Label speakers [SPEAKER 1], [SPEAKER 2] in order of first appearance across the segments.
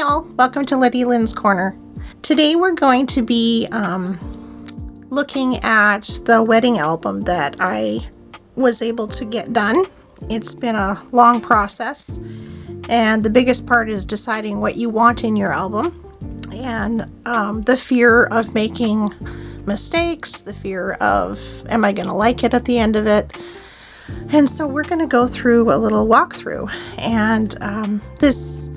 [SPEAKER 1] y'all, welcome to Letty Lynn's Corner. Today we're going to be looking at the wedding album that I was able to get done. It's been a long process, and the biggest part is deciding what you want in your album, and the fear of making mistakes, the fear of am I going to like it at the end of it. And so we're going to go through a little walkthrough, and this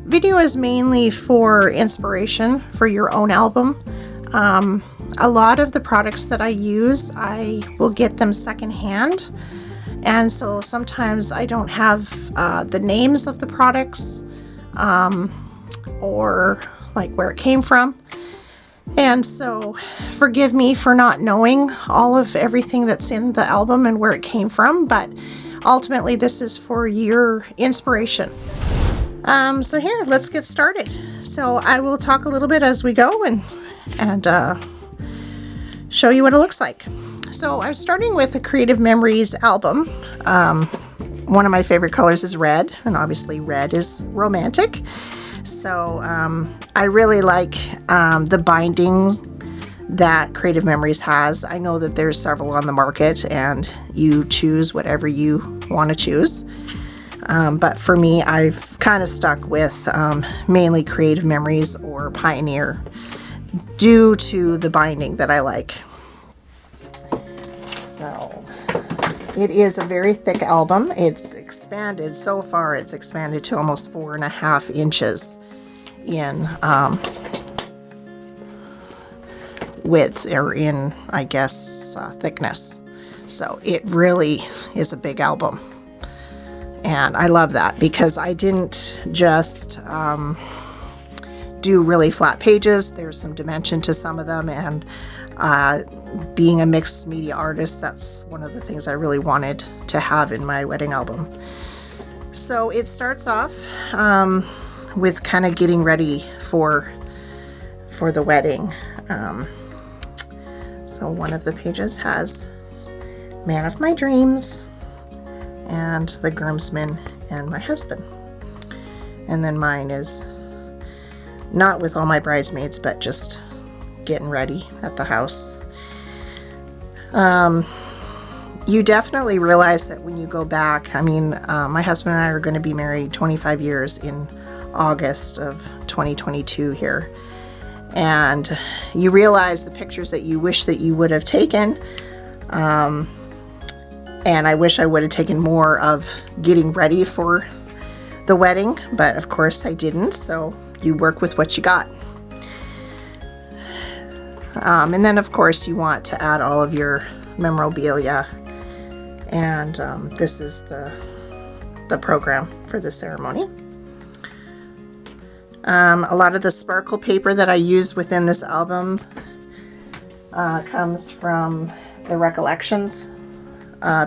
[SPEAKER 1] video is mainly for inspiration for your own album. A lot of the products that I use, I will get them secondhand, and so sometimes I don't have the names of the products or like where it came from. And so forgive me for not knowing all of everything that's in the album and where it came from, but ultimately this is for your inspiration. So here, let's get started. So I will talk a little bit as we go and show you what it looks like. So I'm starting with a Creative Memories album. One of my favorite colors is red, and obviously red is romantic. So I really like the binding that Creative Memories has. I know that there's several on the market, and you choose whatever you want to choose. But for me, I've kind of stuck with mainly Creative Memories or Pioneer due to the binding that I like. So it is a very thick album. It's expanded, so far it's expanded to almost 4.5 inches in width, or in, I guess, thickness. So it really is a big album. And I love that because I didn't just do really flat pages. There's some dimension to some of them, and being a mixed media artist, that's one of the things I really wanted to have in my wedding album. So it starts off with kind of getting ready for the wedding. So one of the pages has Man of My Dreams and the groomsmen and my husband. And then mine is not with all my bridesmaids, but just getting ready at the house. You definitely realize that when you go back, I mean, my husband and I are going to be married 25 years in August of 2022 here. And you realize the pictures that you wish that you would have taken. And I wish I would have taken more of getting ready for the wedding, but of course I didn't, so you work with what you got. And then of course you want to add all of your memorabilia, and this is the program for the ceremony. A lot of the sparkle paper that I use within this album comes from the Recollections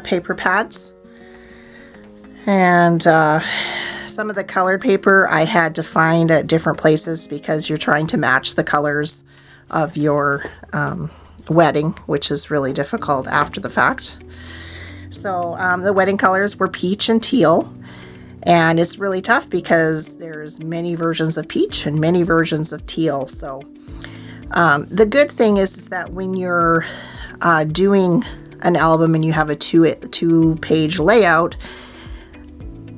[SPEAKER 1] paper pads, and some of the colored paper I had to find at different places because you're trying to match the colors of your wedding, which is really difficult after the fact. So the wedding colors were peach and teal, and it's really tough because there's many versions of peach and many versions of teal. So the good thing is that when you're doing an album and you have a two-page layout,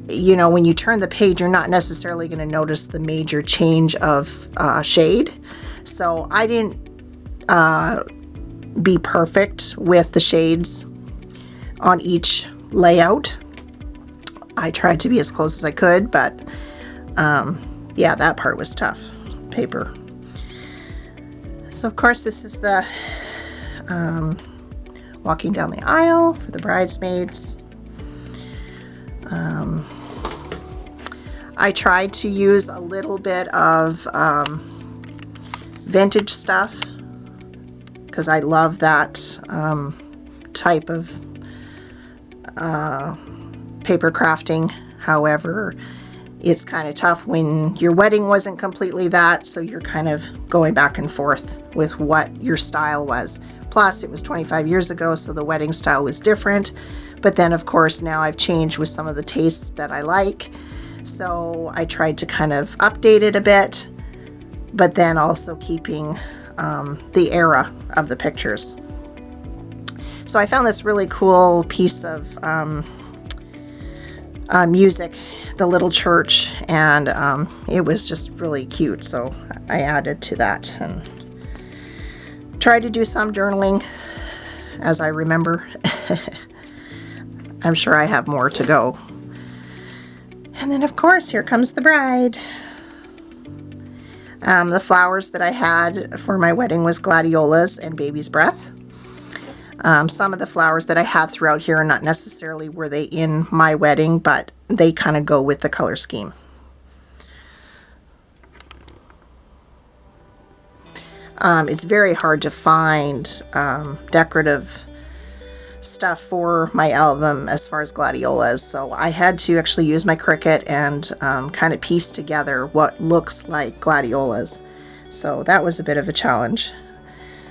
[SPEAKER 1] you know, when you turn the page, you're not necessarily going to notice the major change of shade. So I didn't be perfect with the shades on each layout. I tried to be as close as I could, but yeah, that part was tough. Paper. So of course this is the walking down the aisle for the bridesmaids. I tried to use a little bit of vintage stuff because I love that type of paper crafting. However, it's kind of tough when your wedding wasn't completely that, so you're kind of going back and forth with what your style was. Plus, it was 25 years ago, so the wedding style was different. But then, of course, now I've changed with some of the tastes that I like. So I tried to kind of update it a bit, but then also keeping the era of the pictures. So I found this really cool piece of music, the little church, and it was just really cute. So I added to that and tried to do some journaling as I remember. I'm sure I have more to go. And then of course, here comes the bride. The flowers that I had for my wedding was gladiolas and baby's breath. Some of the flowers that I have throughout here are not necessarily were they in my wedding, but they kind of go with the color scheme. It's very hard to find decorative stuff for my album as far as gladiolas, so I had to actually use my Cricut and kind of piece together what looks like gladiolas. So that was a bit of a challenge.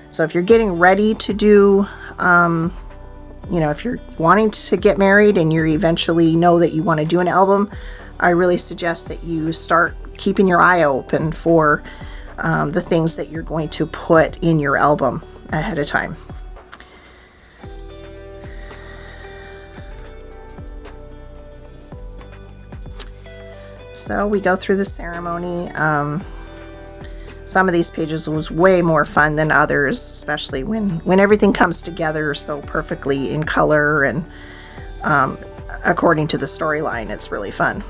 [SPEAKER 1] So if you're getting ready to do, if you're wanting to get married and you eventually know that you want to do an album, I really suggest that you start keeping your eye open for the things that you're going to put in your album ahead of time. So we go through the ceremony. Some of these pages was way more fun than others, especially when everything comes together so perfectly in color and according to the storyline. It's really fun.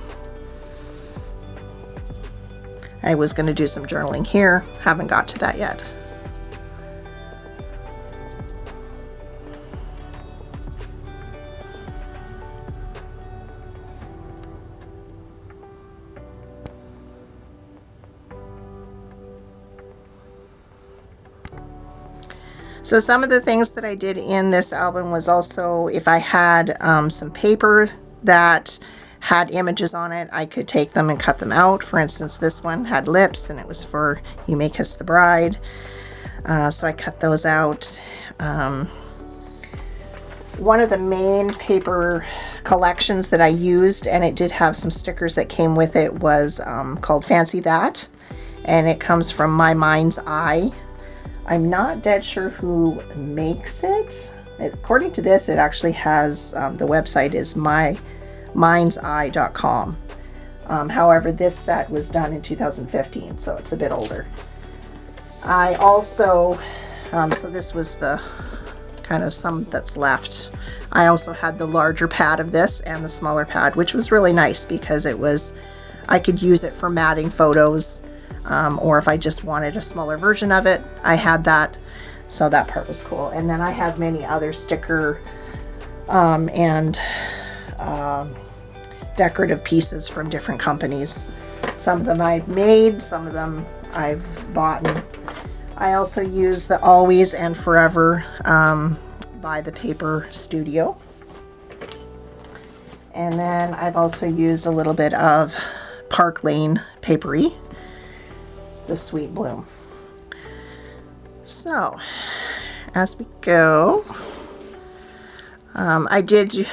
[SPEAKER 1] I was going to do some journaling here, haven't got to that yet. So some of the things that I did in this album was also, if I had some paper that had images on it, I could take them and cut them out. For instance, this one had lips and it was for You May Kiss the Bride. So I cut those out. One of the main paper collections that I used, and it did have some stickers that came with it, was called Fancy That. And it comes from My Mind's Eye. I'm not dead sure who makes it. According to this, it actually has, the website is mymindseye.com. However, this set was done in 2015, so it's a bit older. I also, so this was the kind of some that's left. I also had the larger pad of this and the smaller pad, which was really nice because I could use it for matting photos. Or if I just wanted a smaller version of it, I had that. So that part was cool. And then I have many other sticker and decorative pieces from different companies. Some of them I've made, some of them I've bought. I also use the Always and Forever by the Paper Studio. And then I've also used a little bit of Park Lane Papery, the Sweet Bloom. So as we go, I did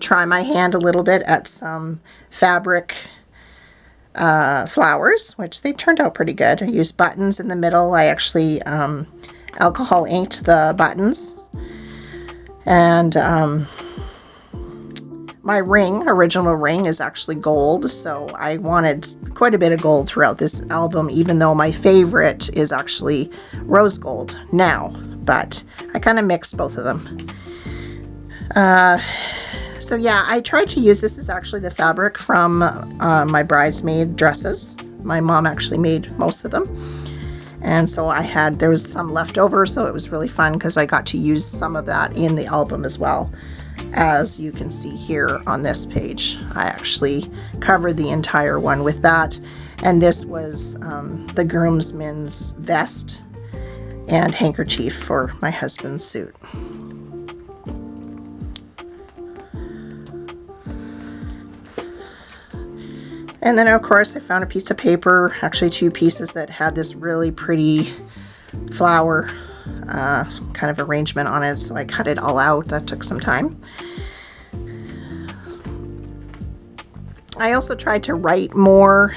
[SPEAKER 1] try my hand a little bit at some fabric flowers, which they turned out pretty good. I used buttons in the middle. I actually alcohol inked the buttons, and my original ring is actually gold, so I wanted quite a bit of gold throughout this album, even though my favorite is actually rose gold now, but I kind of mixed both of them. So yeah, I tried to use, this is actually the fabric from my bridesmaid dresses. My mom actually made most of them. And so there was some left over, so it was really fun because I got to use some of that in the album as well. As you can see here on this page, I actually covered the entire one with that. And this was the groomsman's vest and handkerchief for my husband's suit. And then of course I found a piece of paper, actually two pieces, that had this really pretty flower kind of arrangement on it, so I cut it all out. That took some time. I also tried to write more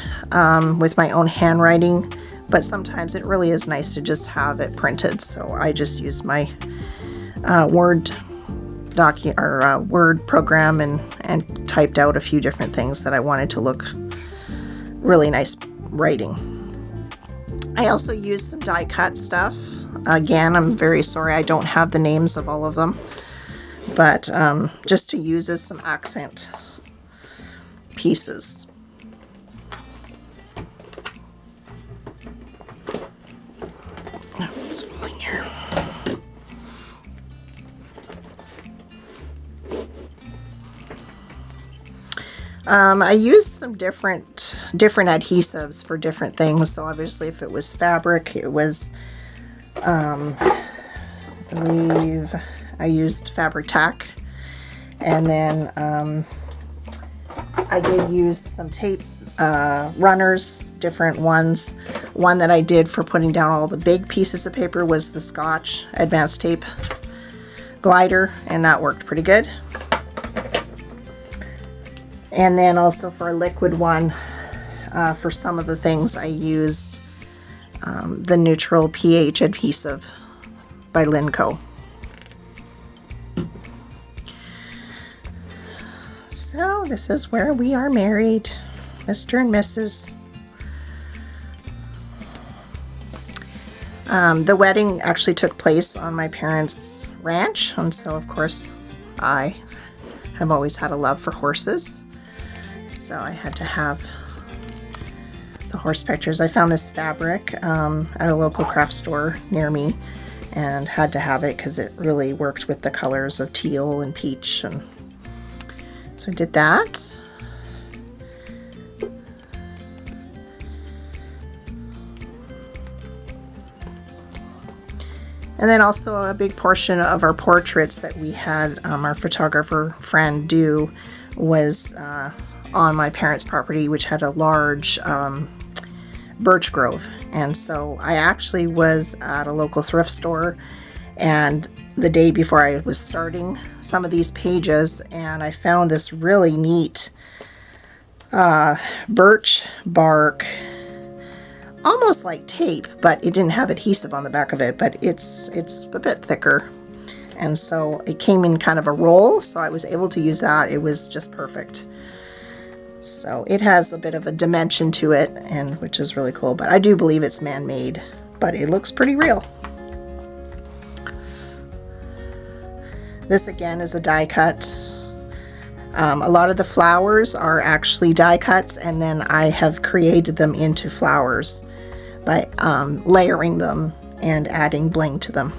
[SPEAKER 1] with my own handwriting, but sometimes it really is nice to just have it printed. So I just used my Word program and typed out a few different things that I wanted to look really nice writing. I also used some die cut stuff. Again, I'm very sorry I don't have the names of all of them, but just to use as some accent pieces. Oh, it's falling here. I used some different adhesives for different things. So obviously, if it was fabric, it was, I believe I used Fabri-Tac, and then I did use some tape runners, different ones. One that I did for putting down all the big pieces of paper was the Scotch Advanced Tape Glider, and that worked pretty good. And then also for a liquid one, for some of the things I used the Neutral pH adhesive by Linco. So this is where we are married, Mr. and Mrs. The wedding actually took place on my parents' ranch, and so of course I have always had a love for horses. So I had to have the horse pictures. I found this fabric at a local craft store near me and had to have it because it really worked with the colors of teal and peach, and so I did that. And then also a big portion of our portraits that we had our photographer friend do was on my parents' property, which had a large birch grove. And so I actually was at a local thrift store, and the day before I was starting some of these pages, and I found this really neat birch bark, almost like tape, but it didn't have adhesive on the back of it, but it's a bit thicker. And so it came in kind of a roll, so I was able to use that. It was just perfect. So it has a bit of a dimension to it, and which is really cool, but I do believe it's man-made, but it looks pretty real. This again is a die cut. A lot of the flowers are actually die cuts, and then I have created them into flowers by layering them and adding bling to them.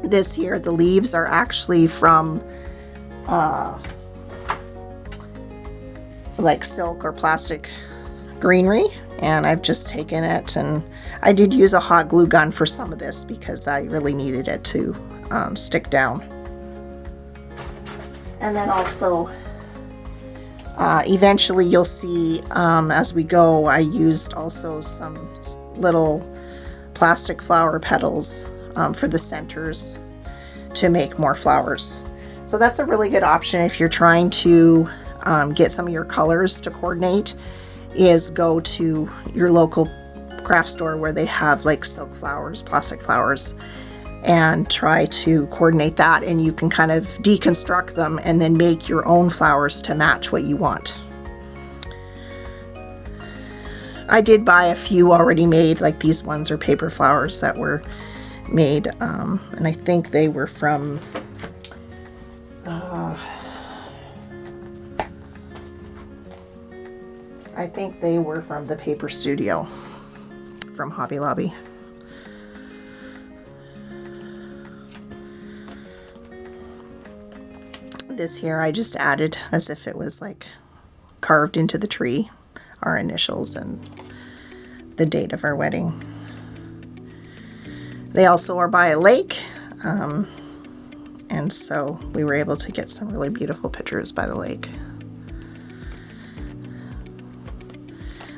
[SPEAKER 1] This here, the leaves are actually from like silk or plastic greenery, and I've just taken it, and I did use a hot glue gun for some of this because I really needed it to stick down. And then also eventually you'll see as we go, I used also some little plastic flower petals for the centers to make more flowers. So that's a really good option if you're trying to get some of your colors to coordinate, is go to your local craft store where they have like silk flowers, plastic flowers, and try to coordinate that, and you can kind of deconstruct them and then make your own flowers to match what you want. I did buy a few already made, like these ones are paper flowers that were made, and I think they were from the Paper Studio from Hobby Lobby. This here I just added as if it was like carved into the tree, our initials and the date of our wedding. They also are by a lake, and so we were able to get some really beautiful pictures by the lake.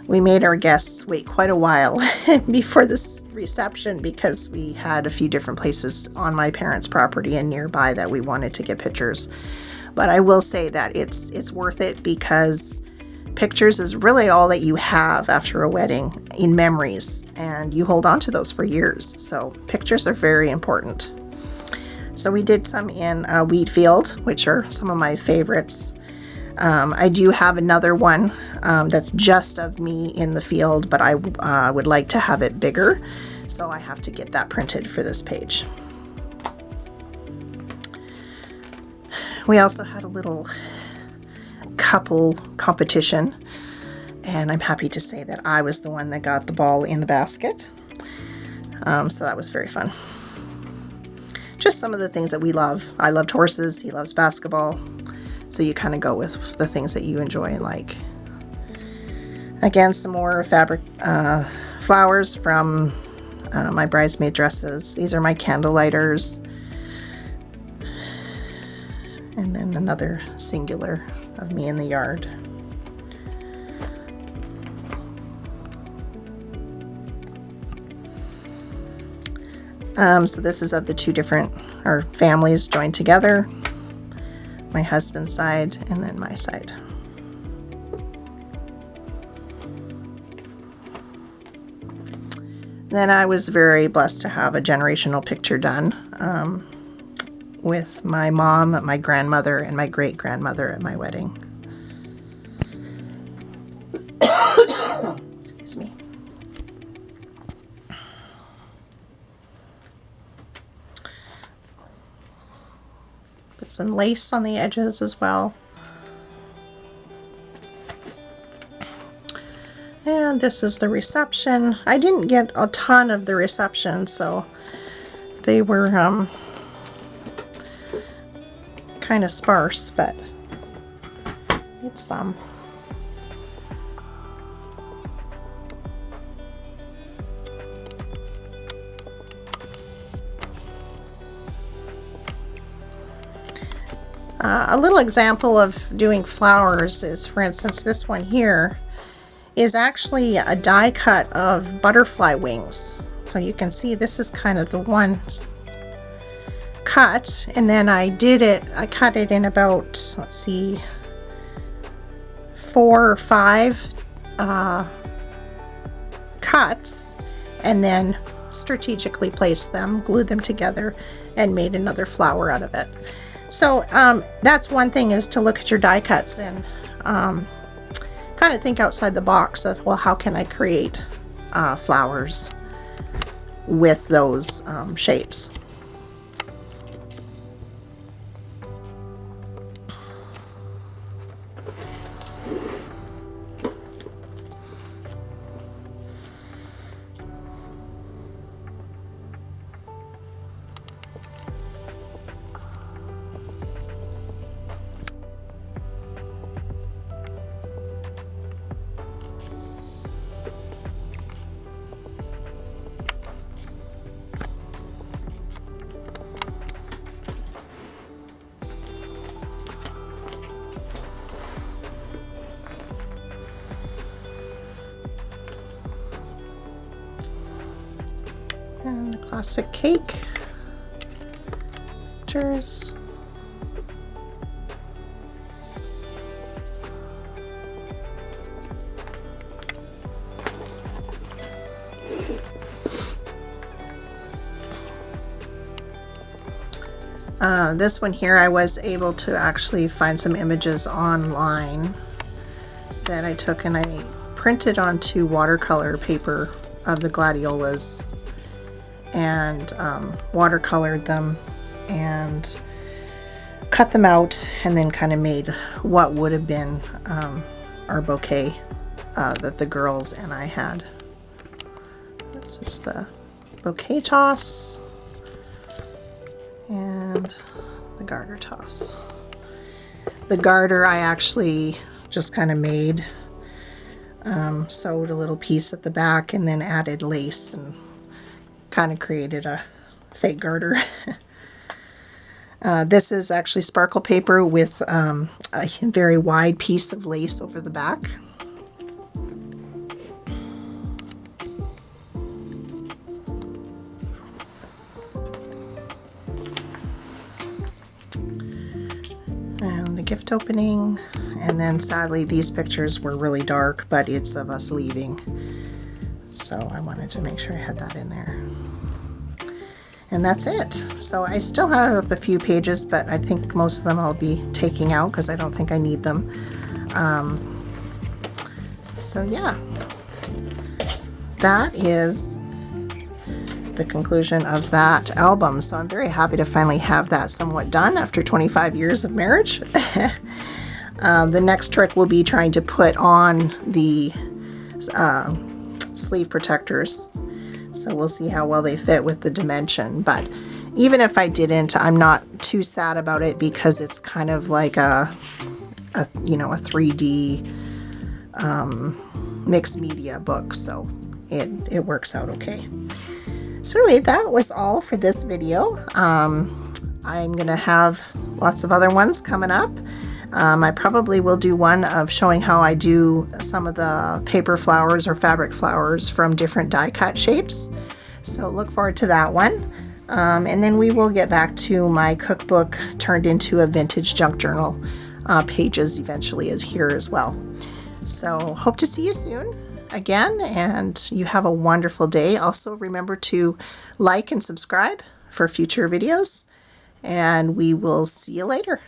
[SPEAKER 1] We made our guests wait quite a while before this reception because we had a few different places on my parents' property and nearby that we wanted to get pictures. But I will say that it's worth it, because pictures is really all that you have after a wedding in memories, and you hold on to those for years. So pictures are very important. So we did some in wheat field, which are some of my favorites. I do have another one that's just of me in the field, but I would like to have it bigger, so I have to get that printed for this page. We also had a little couple competition, and I'm happy to say that I was the one that got the ball in the basket. So that was very fun. Just some of the things that we love. I loved horses, he loves basketball. So you kind of go with the things that you enjoy and like. Again, some more fabric flowers from my bridesmaid dresses. These are my candle lighters. And then another singular of me in the yard. So this is of the two different families joined together. My husband's side and then my side. Then I was very blessed to have a generational picture done with my mom, my grandmother, and my great-grandmother at my wedding. Excuse me. Put some lace on the edges as well. And this is the reception. I didn't get a ton of the reception, so they were kind of sparse, but it's some. A little example of doing flowers is, for instance, this one here is actually a die cut of butterfly wings. So you can see this is kind of the one cut, and then I cut it in about, let's see, 4 or 5 cuts, and then strategically placed them, glued them together, and made another flower out of it. So that's one thing, is to look at your die cuts and kind of think outside the box of, well, how can I create flowers with those shapes. And the classic cake pictures. This one here, I was able to actually find some images online that I took and I printed onto watercolor paper of the gladiolas and watercolored them and cut them out, and then kind of made what would have been our bouquet that the girls and I had. This is the bouquet toss and the garter toss. The garter I actually just kind of made, sewed a little piece at the back and then added lace and kind of created a fake garter. This is actually sparkle paper with a very wide piece of lace over the back. and the gift opening, and then sadly these pictures were really dark, but it's of us leaving, so I wanted to make sure I had that in there. And that's it. So I still have a few pages, but I think most of them I'll be taking out because I don't think I need them. So yeah, that is the conclusion of that album. So I'm very happy to finally have that somewhat done after 25 years of marriage. The next trick will be trying to put on the sleeve protectors. So we'll see how well they fit with the dimension. But even if I didn't, I'm not too sad about it because it's kind of like a 3D mixed media book. So it works out okay. So anyway, that was all for this video. I'm gonna have lots of other ones coming up. I probably will do one of showing how I do some of the paper flowers or fabric flowers from different die cut shapes. So look forward to that one. And then we will get back to my cookbook turned into a vintage junk journal pages eventually is here as well. So hope to see you soon again, and you have a wonderful day. Also remember to like and subscribe for future videos, and we will see you later.